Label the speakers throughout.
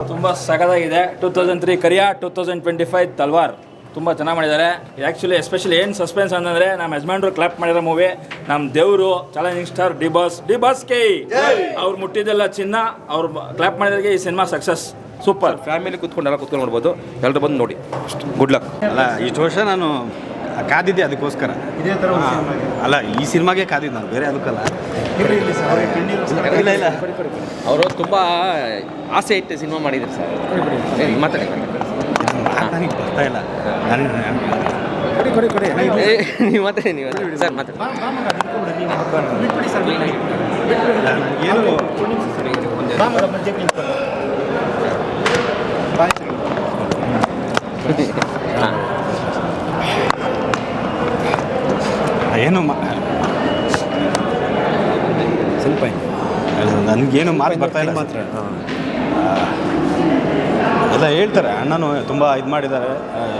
Speaker 1: ತುಂಬ ಸಖತ್ತಾಗಿದೆ. 2003 ಕರಿಯಾ, 2025 ತಲ್ವಾರ್ ತುಂಬ ಚೆನ್ನಾಗಿ ಮಾಡಿದ್ದಾರೆ. ಆ್ಯಕ್ಚುಲಿ ಎಸ್ಪೆಷಲಿ ಏನು ಸಸ್ಪೆನ್ಸ್ ಅಂತಂದರೆ ನಮ್ಮ ಯಜಮಾನ್ರು ಕ್ಲಾಪ್ ಮಾಡಿರೋ ಮೂವಿ. ನಮ್ಮ ದೇವರು challenging star D boss K ಅವ್ರು ಮುಟ್ಟಿದ್ದೆಲ್ಲ ಚಿನ್ನ. ಅವ್ರು ಕ್ಲಾಪ್ ಮಾಡಿದಾಗೆ ಈ ಸಿನಿಮಾ ಸಕ್ಸಸ್. ಸೂಪರ್.
Speaker 2: ಫ್ಯಾಮಿಲಿ ಕುತ್ಕೊಂಡು ನೋಡ್ಬೋದು. ಎಲ್ಲರೂ ಬಂದು ನೋಡಿ. Good luck.
Speaker 3: ಅಲ್ಲ ಇಷ್ಟು ವರ್ಷ ನಾನು ಕಾದಿದ್ದೆ ಅದಕ್ಕೋಸ್ಕರ.
Speaker 4: ಇದೇ ಥರ
Speaker 3: ಅಲ್ಲ ಈ ಸಿನಿಮಾಗೆ ಕಾದಿದ್ದು ನಾನು, ಬೇರೆ ಅದಕ್ಕಲ್ಲ. ಇಲ್ಲ
Speaker 2: ಅವರು ತುಂಬ ಆಸೆ ಇಟ್ಟು ಸಿನಿಮಾ ಮಾಡಿದ್ರು ಸರ್. ಮಾತಾಡಿ
Speaker 3: ನನಗೆ ಬರ್ತಾ ಇಲ್ಲ.
Speaker 2: ನೀವು ಮಾತಾಡಿ ಸರ್ ಮಾತಾಡಿ.
Speaker 3: ಏನು ಏನು ಸ್ವಲ್ಪ ನನಗೇನು ಮಾತು ಬರ್ತಾ ಇಲ್ಲ ಮಾತ್ರ. ಎಲ್ಲ ಹೇಳ್ತಾರೆ, ಅಣ್ಣನು ತುಂಬ ಇದು ಮಾಡಿದ್ದಾರೆ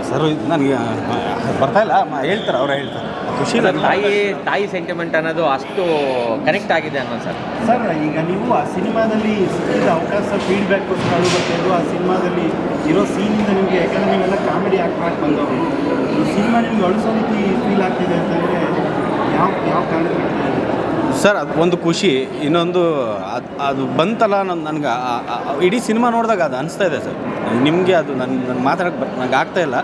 Speaker 3: ಸರ್. ನನಗೆ ಬರ್ತಾ ಇಲ್ಲ, ಹೇಳ್ತಾರೆ, ಅವರೇ ಹೇಳ್ತಾರೆ. ಖುಷಿ.
Speaker 2: ತಾಯಿ ಸೆಂಟಿಮೆಂಟ್ ಅನ್ನೋದು ಅಷ್ಟು ಕನೆಕ್ಟ್ ಆಗಿದೆ ಅನ್ನೋದು ಸರ್.
Speaker 4: ಸರ್ ಈಗ ನೀವು ಆ ಸಿನಿಮಾದಲ್ಲಿ ಸಿಕ್ಕಿದ ಅವಕಾಶ ಫೀಡ್ಬ್ಯಾಕ್ಗೋಸ್ಕರ ಬರ್ತಾಯಿದ್ದು, ಆ ಸಿನಿಮಾದಲ್ಲಿ ಇರೋ ಸೀನಿಂದ ನಿಮಗೆ, ಯಾಕಂದರೆ ನೀವೆಲ್ಲ ಕಾಮಿಡಿ ಆ್ಯಕ್ಟ್ ಬಂದವರು, ಈ ಸಿನಿಮಾ ನಿಮ್ಗೆ ಅಳಿಸೋ ರೀತಿ ಫೀಲ್ ಆಗ್ತಿದೆ ಅಂತಂದರೆ ಯಾವ ಕಾರಣಕ್ಕೆ
Speaker 3: ಸರ್? ಅದು ಒಂದು ಖುಷಿ. ಇನ್ನೊಂದು ಅದು ಬಂತಲ್ಲ ನನಗೆ ಇಡೀ ಸಿನಿಮಾ ನೋಡಿದಾಗ ಅದು ಅನಿಸ್ತಾ ಇದೆ ಸರ್. ನಿಮಗೆ ಅದು ನನ್ನ ಮಾತಾಡೋಕ್ಕೆ ನನಗೆ ಆಗ್ತಾ ಇಲ್ಲ.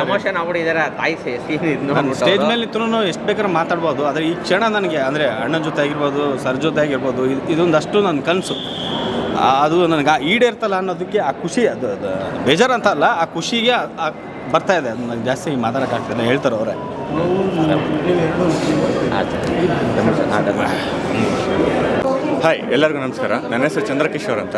Speaker 2: ಎಮೋಷನ್ ಆಗ್ಬಿಟ್ಟಿದ್ದಾರೆ ತಾಯಿ
Speaker 3: ಸ್ಟೇಜ್ ಮೇಲೆ ಇತ್ತು ಎಷ್ಟು ಬೇಕಾದ್ರೆ ಮಾತಾಡ್ಬೋದು. ಆದರೆ ಈ ಕ್ಷಣ ನನಗೆ ಅಂದರೆ ಅಣ್ಣನ ಜೊತೆ ಆಗಿರ್ಬೋದು, ಸರ್ ಜೊತೆ ಆಗಿರ್ಬೋದು, ಇದೊಂದಷ್ಟು ನನ್ನ ಕನಸು. ಅದು ನನಗೆ ಈಡೇರ್ತಲ್ಲ ಅನ್ನೋದಕ್ಕೆ ಆ ಖುಷಿ, ಅದು ಬೇಜಾರಂತ ಅಲ್ಲ, ಆ ಖುಷಿಗೆ ಬರ್ತಾ ಇದೆ. ಅದು ನನಗೆ ಜಾಸ್ತಿ ಮಾತಾಡೋಕ್ಕಾಗ್ತಿಲ್ಲ, ಹೇಳ್ತಾರೆ ಅವರೇ.
Speaker 5: ಹಾಯ್, ಎಲ್ಲರಿಗೂ ನಮಸ್ಕಾರ. ನನ್ನ ಹೆಸರು ಚಂದ್ರಕಿಶೋರ್ ಅಂತ.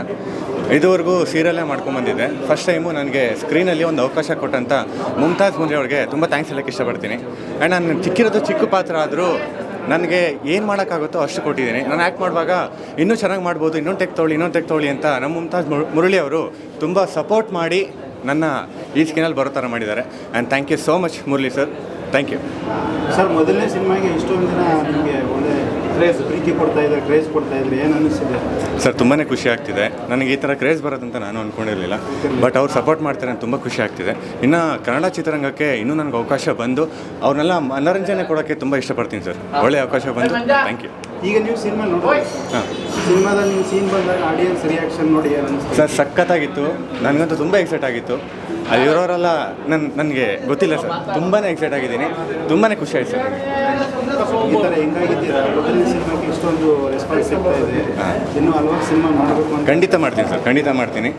Speaker 5: ಇದುವರೆಗೂ ಸೀರಿಯಲ್ಲೇ ಮಾಡ್ಕೊಂಬಂದಿದ್ದೆ. ಫಸ್ಟ್ ಟೈಮು ನನಗೆ ಸ್ಕ್ರೀನಲ್ಲಿ ಒಂದು ಅವಕಾಶ ಕೊಟ್ಟಂಥ ಮುಮ್ತಾಜ್ ಮುಂಜೆ ಅವ್ರಿಗೆ ತುಂಬ ಥ್ಯಾಂಕ್ಸ್ ಹೇಳೋಕ್ಕೆ ಇಷ್ಟಪಡ್ತೀನಿ. ಆ್ಯಂಡ್ ನಾನು ಚಿಕ್ಕಿರೋದು ಚಿಕ್ಕ ಪಾತ್ರ ಆದರೂ ನನಗೆ ಏನು ಮಾಡೋಕ್ಕಾಗುತ್ತೋ ಅಷ್ಟು ಕೊಟ್ಟಿದ್ದೀನಿ. ನಾನು ಆ್ಯಕ್ಟ್ ಮಾಡುವಾಗ ಇನ್ನೂ ಚೆನ್ನಾಗಿ ಮಾಡ್ಬೋದು, ಇನ್ನೊಂದು ಟೆಕ್ ತೊಗೊಳ್ಳಿ ಅಂತ ನಮ್ಮ ಮುಮ್ತಾಜ್ ಮುರಳಿ ಅವರು ತುಂಬ ಸಪೋರ್ಟ್ ಮಾಡಿ ನನ್ನ ಈ ಸ್ಕಿನಲ್ಲಿ ಬರೋ ಥರ ಮಾಡಿದ್ದಾರೆ. And thank you so much Murali sir. Thank you
Speaker 4: sir. ಮೊದಲನೇ ಸಿನಿಮಾಗೆ ಇಷ್ಟೊಂದು ಜನ ನಿಮಗೆ ಒಳ್ಳೆ ಪ್ರೀತಿ ಕ್ರೇಜ್ ಕೊಡ್ತಾ ಇದ್ರೆ ಏನು ಅನ್ನಿಸ್ತಿದೆ
Speaker 5: ಸರ್? ತುಂಬಾ ಖುಷಿ ಆಗ್ತಿದೆ. ನನಗೆ ಈ ಥರ ಕ್ರೇಜ್ ಬರೋದಂತ ನಾನು ಅಂದ್ಕೊಂಡಿರಲಿಲ್ಲ, ಬಟ್ ಅವ್ರು ಸಪೋರ್ಟ್ ಮಾಡ್ತಾರೆ ಅಂತ ತುಂಬ ಖುಷಿ ಆಗ್ತಿದೆ. ಇನ್ನು ಕನ್ನಡ ಚಿತ್ರರಂಗಕ್ಕೆ ಇನ್ನೂ ನನಗೆ ಅವಕಾಶ ಬಂದು ಅವ್ರನ್ನೆಲ್ಲ ಮನೋರಂಜನೆ ಕೊಡೋಕ್ಕೆ ತುಂಬ ಇಷ್ಟಪಡ್ತೀನಿ ಸರ್. ಒಳ್ಳೆ ಅವಕಾಶ ಬಂದು ಥ್ಯಾಂಕ್ ಯು.
Speaker 4: ಈಗ ನೀವು ಸಿನಿಮಾ ನೋಡಿ, ಸಿನಿಮಾದಲ್ಲಿ ನೀವು ಸೀನ್ ಬಂದಾಗ ಆಡಿಯನ್ಸ್ ರಿಯಾಕ್ಷನ್ ನೋಡಿ ಏನು ಅನಿಸ್ತು
Speaker 5: ಸರ್? ಸಖತ್ತಾಗಿತ್ತು. ನನಗಂತೂ ತುಂಬ ಎಕ್ಸೈಟ್ ಆಗಿತ್ತು. ಅಲ್ಲಿರೋರೆಲ್ಲ ನನಗೆ ಗೊತ್ತಿಲ್ಲ ಸರ್, ತುಂಬಾ ಎಕ್ಸೈಟ್ ಆಗಿದ್ದೀನಿ. ತುಂಬಾ ಖುಷಿ ಆಯ್ತು ಸರ್.
Speaker 4: ಈ ಥರ ಹೆಂಗಾಗಿದ್ದೀರಾ? ಮೊದಲನೇ ಸಿನಿಮಾಕ್ಕೆ ಇಷ್ಟೊಂದು ರೆಸ್ಪಾನ್ಸ್ ಸಿಗ್ತಾ ಇದೆ, ಇನ್ನೂ ಹಲವಾರು ಸಿನಿಮಾ ಮಾಡಬೇಕು ಅಂತ.
Speaker 5: ಖಂಡಿತ ಮಾಡ್ತೀನಿ ಸರ್, ಖಂಡಿತ ಮಾಡ್ತೀನಿ.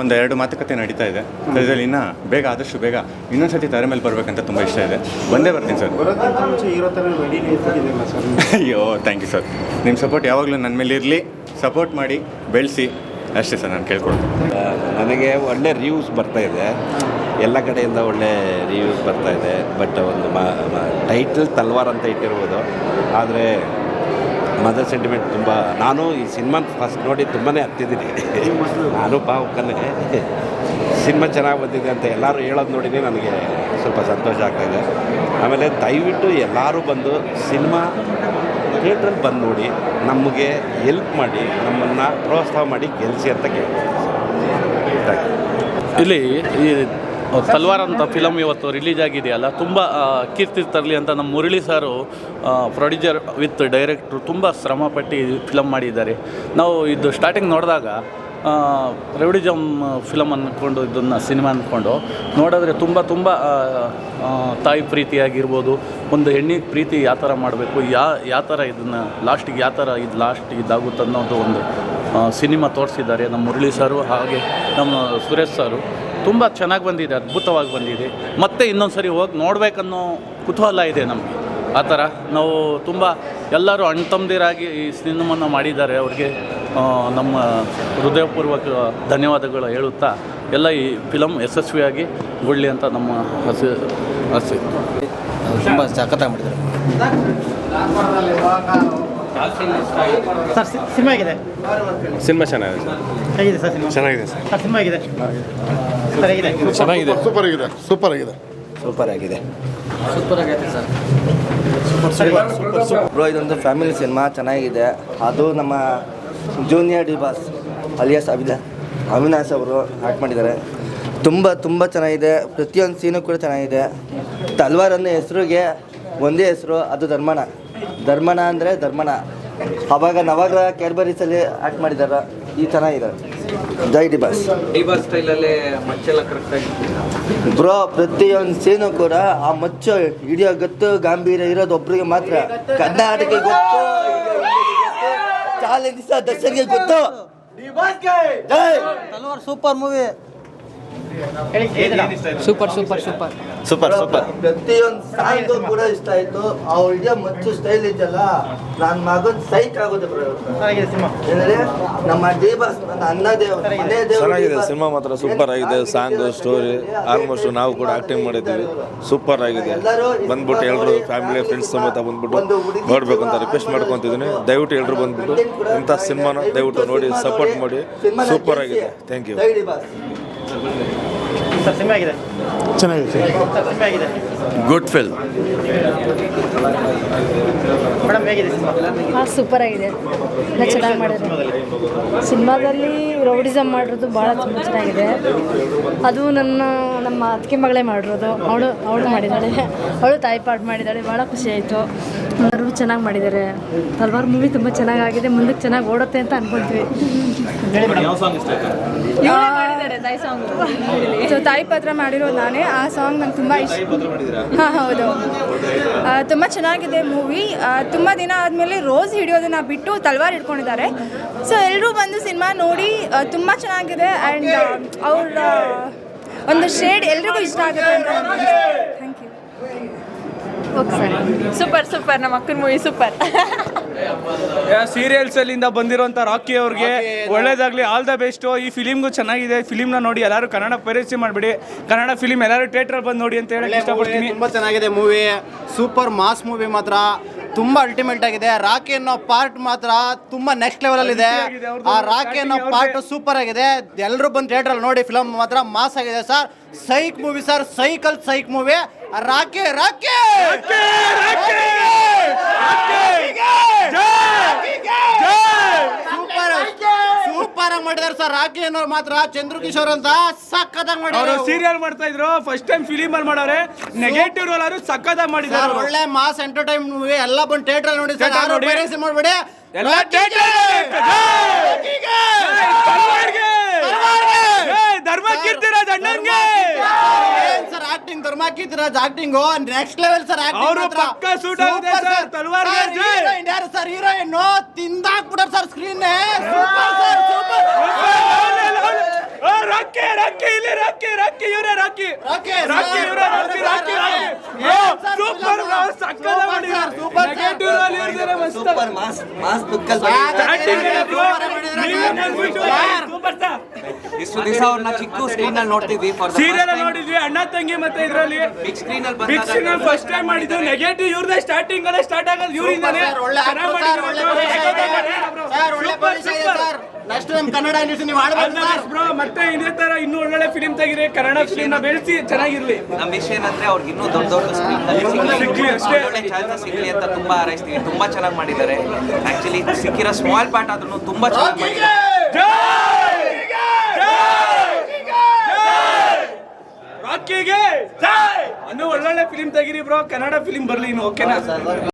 Speaker 5: ಒಂದು 2 ಮಾತುಕತೆ ನಡೀತಾ ಇದೆ. ಅದರಲ್ಲಿ ಇನ್ನೂ ಬೇಗ, ಆದಷ್ಟು ಬೇಗ ಇನ್ನೊಂದು ಸತಿ ತಾರೆ ಮೇಲೆ ಬರಬೇಕಂತ ತುಂಬ ಇಷ್ಟ ಇದೆ. ಬಂದೇ ಬರ್ತೀನಿ ಸರ್.
Speaker 4: ಬರೋದಕ್ಕಿಂತ ಮುಂಚೆ ಹೀರೋ ಥರ ರೆಡಿನೇ ಇರ್ತಿದ್ದಿಲ್ಲ ಸರ್.
Speaker 5: ಅಯ್ಯೋ, ಥ್ಯಾಂಕ್ ಯು ಸರ್. ನಿಮ್ಮ ಸಪೋರ್ಟ್ ಯಾವಾಗಲೂ ನನ್ನ ಮೇಲೆ ಇರಲಿ. ಸಪೋರ್ಟ್ ಮಾಡಿ ಬೆಳೆಸಿ ಅಷ್ಟೇ ಸರ್ ನಾನು ಕೇಳ್ಕೊಳ್ತೀನಿ.
Speaker 6: ನನಗೆ ಒಳ್ಳೆ ರಿವ್ಯೂಸ್ ಬರ್ತಾಯಿದೆ, ಎಲ್ಲ ಕಡೆಯಿಂದ ಒಳ್ಳೆ ರಿವ್ಯೂಸ್ ಬರ್ತಾಯಿದೆ. ಬಟ್ ಒಂದು ಟೈಟಲ್ ತಲ್ವಾರ್ ಅಂತ ಇಟ್ಟಿರ್ಬೋದು, ಆದರೆ ಮದರ್ ಸೆಂಟಿಮೆಂಟ್ ತುಂಬ. ನಾನು ಈ ಸಿನಿಮಾ ಫಸ್ಟ್ ನೋಡಿ ತುಂಬಾ ಹತ್ತಿದ್ದೀನಿ. ನಾನು ಪಾವಕ್ಕನೇ ಸಿನಿಮಾ ಚೆನ್ನಾಗಿ ಬಂದಿದೆ ಅಂತ ಎಲ್ಲರೂ ಹೇಳೋದು ನೋಡಿನೇ ನನಗೆ ಸ್ವಲ್ಪ ಸಂತೋಷ ಆಗ್ತಾಯಿದೆ. ಆಮೇಲೆ ದಯವಿಟ್ಟು ಎಲ್ಲರೂ ಬಂದು ಸಿನಿಮಾ ಥಿಯೇಟ್ರಲ್ಲಿ ಬಂದು ನೋಡಿ, ನಮಗೆ ಹೆಲ್ಪ್ ಮಾಡಿ, ನಮ್ಮನ್ನು ಪ್ರೋತ್ಸಾಹ ಮಾಡಿ ಗೆಲ್ಲಿಸಿ ಅಂತ ಕೇಳ್ತೀನಿ.
Speaker 7: ಇಲ್ಲಿ ಈ ತಲ್ವಾರ್ ಅಂತ ಫಿಲಮ್ ಇವತ್ತು ರಿಲೀಸ್ ಆಗಿದೆಯಲ್ಲ, ತುಂಬ ಕೀರ್ತಿ ತರಲಿ ಅಂತ ನಮ್ಮ ಮುರಳಿ ಸಾರು ಪ್ರೊಡ್ಯೂಸರ್ ವಿತ್ ಡೈರೆಕ್ಟ್ರು ತುಂಬ ಶ್ರಮಪಟ್ಟು ಫಿಲಮ್ ಮಾಡಿದ್ದಾರೆ. ನಾವು ಇದು ಸ್ಟಾರ್ಟಿಂಗ್ ನೋಡಿದಾಗ ರೆವಿಡಿಸಮ್ ಫಿಲಮ್ ಅಂದ್ಕೊಂಡು ಇದನ್ನು ಸಿನಿಮಾ ಅಂದ್ಕೊಂಡು ನೋಡಿದ್ರೆ ತುಂಬ ತಾಯಿ ಪ್ರೀತಿಯಾಗಿರ್ಬೋದು, ಒಂದು ಹೆಣ್ಣಿಗೆ ಪ್ರೀತಿ ಯಾವ ಥರ ಮಾಡಬೇಕು, ಯಾವ ಥರ ಇದನ್ನು ಲಾಸ್ಟಿಗೆ ಯಾವ ಥರ ಇದಾಗುತ್ತೆ ಅನ್ನೋದು ಒಂದು ಸಿನಿಮಾ ತೋರಿಸಿದ್ದಾರೆ ನಮ್ಮ ಮುರಳಿ ಸಾರು. ಹಾಗೆ ನಮ್ಮ ಸುರೇಶ್ ಸಾರು ತುಂಬ ಚೆನ್ನಾಗಿ ಬಂದಿದೆ, ಅದ್ಭುತವಾಗಿ ಬಂದಿದೆ. ಮತ್ತೆ ಇನ್ನೊಂದು ಸರಿ ಹೋಗಿ ನೋಡಬೇಕನ್ನೋ ಕುತೂಹಲ ಇದೆ ನಮಗೆ. ಆ ಥರ ನಾವು ತುಂಬ ಎಲ್ಲರೂ ಅಣ್ಣ ತಮ್ಮದಿರಾಗಿ ಈ ಸಿನಿಮಾನ ಮಾಡಿದ್ದಾರೆ. ಅವ್ರಿಗೆ ನಮ್ಮ ಹೃದಯಪೂರ್ವಕ ಧನ್ಯವಾದಗಳು ಹೇಳುತ್ತಾ, ಎಲ್ಲ ಈ ಫಿಲಮ್ ಯಶಸ್ವಿಯಾಗಿ ಬಿಡಲಿ ಅಂತ ನಮ್ಮ ಆಸೆ.
Speaker 2: ತುಂಬ ಸಖತ್ತಾಗಿ ಮಾಡಿದ್ದಾರೆ
Speaker 4: ಸರ್. ಸಿನಿಮಾ ಆಗಿದೆ,
Speaker 2: ಸಿನಿಮಾ ಚೆನ್ನಾಗಿದೆ ಸರ್.
Speaker 4: ಹೇಗಿದೆ ಸರ್ ಸಿನಿಮಾ?
Speaker 2: ಚೆನ್ನಾಗಿದೆ ಸರ್.
Speaker 4: ಸಿನಿಮಾ ಆಗಿದೆ,
Speaker 2: ಚೆನ್ನಾಗಿದೆ.
Speaker 8: ಸೂಪರ್ ಆಗಿದೆ
Speaker 4: ಸರ್.
Speaker 9: ಬ್ರೋ, ಇದೊಂದು ಫ್ಯಾಮಿಲಿ ಸಿನಿಮಾ ಚೆನ್ನಾಗಿದೆ. ಅದು ನಮ್ಮ junior D boss alias
Speaker 8: Avinash ಅವರು ಆ್ಯಕ್ಟ್ ಮಾಡಿದ್ದಾರೆ. ತುಂಬ ಚೆನ್ನಾಗಿದೆ. ಪ್ರತಿಯೊಂದು ಸೀನು ಕೂಡ ಚೆನ್ನಾಗಿದೆ. ತಲ್ವಾರ್ ಅನ್ನೋ ಹೆಸರಿಗೆ ಒಂದೇ ಹೆಸರು, ಅದು ಧರ್ಮಣ ಅಂದರೆ ಧರ್ಮಣ. ಅವಾಗ ನವಗ್ರಹ ಕ್ಯಾಡ್ಬರೀಸಲ್ಲಿ ಆ್ಯಕ್ಟ್ ಮಾಡಿದ್ದಾರೆ. ಈ ಚೆನ್ನಾಗಿದೆ. ಜೈ ಡಿ ಬಾಸ್.
Speaker 2: ಸ್ಟೈಲಲ್ಲಿ ಮಚ್ಚೆಲ್ಲ ಕರೆಕ್ಟಾಗಿ
Speaker 8: ಬ್ರೋ, ಪ್ರತಿಯೊಂದು ಸೀನು ಕೂಡ ಆ ಮಚ್ಚು ಹಿಡಿಯೋ ಗೊತ್ತು, ಗಾಂಭೀರ್ಯ ಇರೋದು ಒಬ್ರಿಗೆ ಮಾತ್ರ. ಕರ್ನಾಟಕ ಗೊತ್ತು, ಚಾಲೆಂಜ್ ದಿವಸ ದರ್ಶನ್ಗೆ ಗೊತ್ತು. ಜೈ
Speaker 9: ತಲ್ವಾರ್ ಸೂಪರ್ ಮೂವಿ.
Speaker 8: ಸೂಪರ್ ಪ್ರತಿಯೊಂದು ಸಾಂಗು ಕೂಡ ಇಷ್ಟ ಆಯ್ತು. ಅವ್ರ ಹಿಡಿಯೋ ಮಚ್ಚು ಸ್ಟೈಲ್ ಇದೆಯಲ್ಲ, ನನ್ನ ಮಗನ್ ಸೈಕ್ ಆಗುತ್ತೆ ಬ್ರೋ. ಏನಂದ್ರೆ ನಮ್ಮ ಡಿ ಬಾಸ್, ನನ್ನ ಅಣ್ಣ ದೇವ್, ಮನೆ ದೇವ್.
Speaker 10: ಚೆನ್ನಾಗಿದೆ ಸಿನಿಮಾ ಮಾತ್ರ ಸೂಪರ್ ಆಗಿದೆ. ಸಾಂಗ್ ಸ್ಟೋರಿ ಆಲ್ಮೋಸ್ಟ್ ನಾವು ಕೂಡ ಆಕ್ಟಿಂಗ್ ಮಾಡಿದ್ದೀವಿ. ಸೂಪರ್ ಆಗಿದೆ. ಬಂದ್ಬಿಟ್ಟು ಎಲ್ಲರೂ ಫ್ಯಾಮಿಲಿ ಫ್ರೆಂಡ್ಸ್ ಸಮೇತ ಬಂದ್ಬಿಟ್ಟು ನೋಡ್ಬೇಕು ಅಂತ ರಿಕ್ವೆಸ್ಟ್ ಮಾಡ್ಕೊತಿದ್ದೀನಿ. ದಯವಿಟ್ಟು ಎಲ್ಲರೂ ಬಂದ್ಬಿಟ್ಟು ಇಂಥ ಸಿನಿಮಾನ ದಯವಿಟ್ಟು ನೋಡಿ ಸಪೋರ್ಟ್ ಮಾಡಿ. ಸೂಪರ್ ಆಗಿದೆ. Thank you.
Speaker 8: ಜೈ ಡಿ ಬಾಸ್.
Speaker 4: ಸರ್ ಸಿನಿಮಾ ಆಗಿದೆ.
Speaker 3: ಚೆನ್ನಾಗಿದೆ.
Speaker 4: ಸಿನಿಮಾ ಆಗಿದೆ.
Speaker 10: Good film.
Speaker 4: ಮೇಡಮ್ ಹೇಗಿದೆ ಸಿನಿಮಾ?
Speaker 11: ಸೂಪರ್ ಆಗಿದೆ. ಎಲ್ಲ ಚೆನ್ನಾಗಿ ಮಾಡಿದ್ದಾರೆ. ಸಿನಿಮಾದಲ್ಲಿ ರೌಡಿಸಮ್ ಮಾಡಿರೋದು ಭಾಳ ತುಂಬ ಚೆನ್ನಾಗಿದೆ. ಅದು ನಮ್ಮ ಅತ್ತಿಗೆ ಮಗಳೇ ಮಾಡಿರೋದು. ಅವಳು ಮಾಡಿದ್ದಾಳೆ. ಅವಳು ತಾಯಿ ಪಾಠ ಮಾಡಿದ್ದಾಳೆ. ಭಾಳ ಖುಷಿ ಆಯಿತು. ಎಲ್ಲರೂ ಚೆನ್ನಾಗಿ ಮಾಡಿದ್ದಾರೆ. ತಲ್ವಾರ್ ಮೂವಿ ತುಂಬ ಚೆನ್ನಾಗಾಗಿದೆ. ಮುಂದಕ್ಕೆ ಚೆನ್ನಾಗಿ ಓಡುತ್ತೆ ಅಂತ ಅನ್ಕೊಳ್ತೀವಿ.
Speaker 12: ಸೊ ತಾಯಿ ಪಾತ್ರ ಮಾಡಿರೋದು ನಾನೇ. ಆ ಸಾಂಗ್ ನಂಗೆ ತುಂಬ ಇಷ್ಟ. ಹಾಂ ಹೌದು, ತುಂಬ ಚೆನ್ನಾಗಿದೆ ಮೂವಿ. ತುಂಬ ದಿನ ಆದಮೇಲೆ ರೋಸ್ ಹಿಡಿಯೋದನ್ನ ಬಿಟ್ಟು ತಲ್ವಾರ್ ಹಿಡ್ಕೊಂಡಿದ್ದಾರೆ. ಸೊ ಎಲ್ಲರೂ ಬಂದು ಸಿನಿಮಾ ನೋಡಿ. ತುಂಬ ಚೆನ್ನಾಗಿದೆ. ಆ್ಯಂಡ್ ಅವ್ರ ಒಂದು ಶೇಡ್ ಎಲ್ರಿಗೂ ಇಷ್ಟ ಆಗುತ್ತೆ ಅಂತ. Thank you. Okay sir. Super ನಮ್ಮ ಅಕ್ಕನ ಮೂವಿ ಸೂಪರ್.
Speaker 3: ಸೀರಿಯಲ್ಸ್ ಅಲ್ಲಿಂದ ಬಂದಿರೋಂಥ ರಾಕಿ ಅವ್ರಿಗೆ ಒಳ್ಳೇದಾಗಲಿ, ಆಲ್ ದ ಬೆಸ್ಟು. ಈ ಫಿಲಿಮ್ಗೂ ಚೆನ್ನಾಗಿದೆ. ಫಿಲಿಮ್ನ ನೋಡಿ ಎಲ್ಲರೂ ಕನ್ನಡ ಪೈರಸಿ ಮಾಡಿಬಿಡಿ. ಕನ್ನಡ ಫಿಲಿಮ್ ಎಲ್ಲರೂ ಥಿಯೇಟ್ರಲ್ಲಿ ಬಂದು ನೋಡಿ ಅಂತ ಹೇಳಕ್ಕೆ ಇಷ್ಟಪಡ್ತೀನಿ.
Speaker 4: ತುಂಬ ಚೆನ್ನಾಗಿದೆ ಮೂವಿ. ಸೂಪರ್ ಮಾಸ್ ಮೂವಿ ಮಾತ್ರ ತುಂಬ ಅಲ್ಟಿಮೇಟ್ ಆಗಿದೆ. ರಾಕಿ ಅನ್ನೋ ಪಾರ್ಟ್ ಮಾತ್ರ ತುಂಬ ನೆಕ್ಸ್ಟ್ ಲೆವೆಲ್ ಇದೆ. ಆ ರಾಕಿ ಅನ್ನೋ ಪಾರ್ಟ್ ಸೂಪರ್ ಆಗಿದೆ. ಎಲ್ಲರೂ ಬಂದು ಥಿಯೇಟ್ರಲ್ಲಿ ನೋಡಿ. ಫಿಲಮ್ ಮಾತ್ರ ಮಾಸ್ ಆಗಿದೆ ಸರ್. ಸೈಕ್ ಮೂವಿ ಸರ್. ಸೈಕ್ ಮೂವಿ. ರಾಕಿ ಸೂಪರ್ ಆಗಿ ಮಾಡಿದಾರೆ ಸರ್. ರಾಕಿ ಅನ್ನೋ ಮಾತ್ರ ಚಂದ್ರಕಿಶೋರ್ ಅಂತ ಸಕ್ಕತ್ತಾಗಿ ಮಾಡಿದ್ರು.
Speaker 3: ಸೀರಿಯಲ್ ಮಾಡ್ತಾ ಇದ್ರು, ಫಸ್ಟ್ ಟೈಮ್ ಫಿಲಿಮ್ ಅಲ್ಲಿ ಮಾಡೋರೆ. ನೆಗೆಟಿವ್ ರೋಲ್ ಅವರು ಸಕ್ಕತ್ತಾಗಿ ಮಾಡಿದ್ದಾರೆ.
Speaker 4: ಒಳ್ಳೆ ಮಾಸ್ ಎಂಟರ್ಟೈನ್ ಮೂವಿ. ಎಲ್ಲ ಬಂದು ಥಿಯೇಟರ್ ನೋಡಿ ಸರ್. ಮಾಡ್ಬೇಡಿ.
Speaker 3: ಎಲ್ಲ ಧರ್ಮ Keerthiraj ಅಣ್ಣಂಗೆ
Speaker 4: sir acting. Dharma Keerthiraj acting next level sir.
Speaker 3: ಅವರು ಪಕ್ಕ ಸೂಟ್ ಆಗಿದೆ ಸರ್. ತಲ್ವಾರ್
Speaker 4: ಯಾರು ಸರ್ ಹೀರೋಯಿನ್ ತಿಂದಾಕ್ಬಿಟ್ಟಾರ ಸರ್ ಸ್ಕ್ರೀನ್.
Speaker 3: ರಾಕಿ ಇಲ್ಲಿ ರಾಕಿ ಇವರೇ ರಾಕಿ ಸೂಪರ್ ಸಕ್ಕತ್ತಾಗಿ ಮಾಡಿದ್ದಾರೆ. ನೆಗೆಟಿವ್ ರೋಲ್ ಇರ್ತಾರೆ ಮಸ್ತ್.
Speaker 8: ಮಾಸ್
Speaker 2: ಇಷ್ಟು ದಿವಸ ಅವ್ರನ್ನ ಚಿಕ್ಕ ಸ್ಕ್ರೀನ್ ಅಲ್ಲಿ ನೋಡ್ತಿದ್ವಿ.
Speaker 3: ಸೀರಿಯಲ್ ನೋಡಿದ್ವಿ ಅಣ್ಣ ತಂಗಿ. ಮತ್ತೆ ಇದರಲ್ಲಿ
Speaker 2: ಬಿಗ್ ಸ್ಕ್ರೀನ್
Speaker 3: ಅಲ್ಲಿ ಫಸ್ಟ್ ಟೈಮ್ ಮಾಡಿದ್ದು. ನೆಗೆಟಿವ್ ಇವ್ರದೇ ಸ್ಟಾರ್ಟಿಂಗ್ ಅಲ್ಲೇ ಸ್ಟಾರ್ಟ್ ಆಗೋದು ಇವರಿಂದಾನೆ.
Speaker 4: ನೆಕ್ಸ್ಟ್ ಟೈಮ್ ಕನ್ನಡ ಇಂಡಸ್ಟ್ರಿ ನೀವು ಆಡಬೇಕು
Speaker 3: ಬ್ರೋ. ಮತ್ತೆ ಇದೇ ತರ ಇನ್ನೂ ಒಳ್ಳೊಳ್ಳೆ ಫಿಲ್ಮ್ ತೆಗಿರಿ. ಕನ್ನಡ ಫಿಲ್ಮ್ ನ ಬೆಳೆಸಿ ಚೆನ್ನಾಗಿರ್ಲಿ.
Speaker 2: ನಮ್ಮ ವಿಷಯ ಏನಂದ್ರೆ ಅವ್ರಿಗೆ ಇನ್ನೂ ದೊಡ್ಡ ಸ್ಕ್ರೀನ್ ಒಳ್ಳೆ ಚಾನ್ಸಸ್ ಸಿಗಲಿ ಅಂತ ತುಂಬಾ ಹಾರೈಸ್ತೀವಿ. ತುಂಬಾ ಚೆನ್ನಾಗಿ ಮಾಡಿದ್ದಾರೆ. ಆಕ್ಚುಲಿ ಸಿಕ್ಕಿರೋ ಸ್ಮಾಲ್ ಪಾರ್ಟ್ ಆದ್ರೂ ತುಂಬಾ ಚೆನ್ನಾಗಿ ಮಾಡಿದ್ದಾರೆ.
Speaker 3: ರಾಕಿಗೆ ಇನ್ನೂ ಒಳ್ಳೊಳ್ಳೆ ಫಿಲ್ಮ್ ತೆಗಿರಿ ಬ್ರೋ. ಕನ್ನಡ ಫಿಲ್ಮ್ ಬರ್ಲಿ ಇನ್ನು. ಓಕೆನಾ?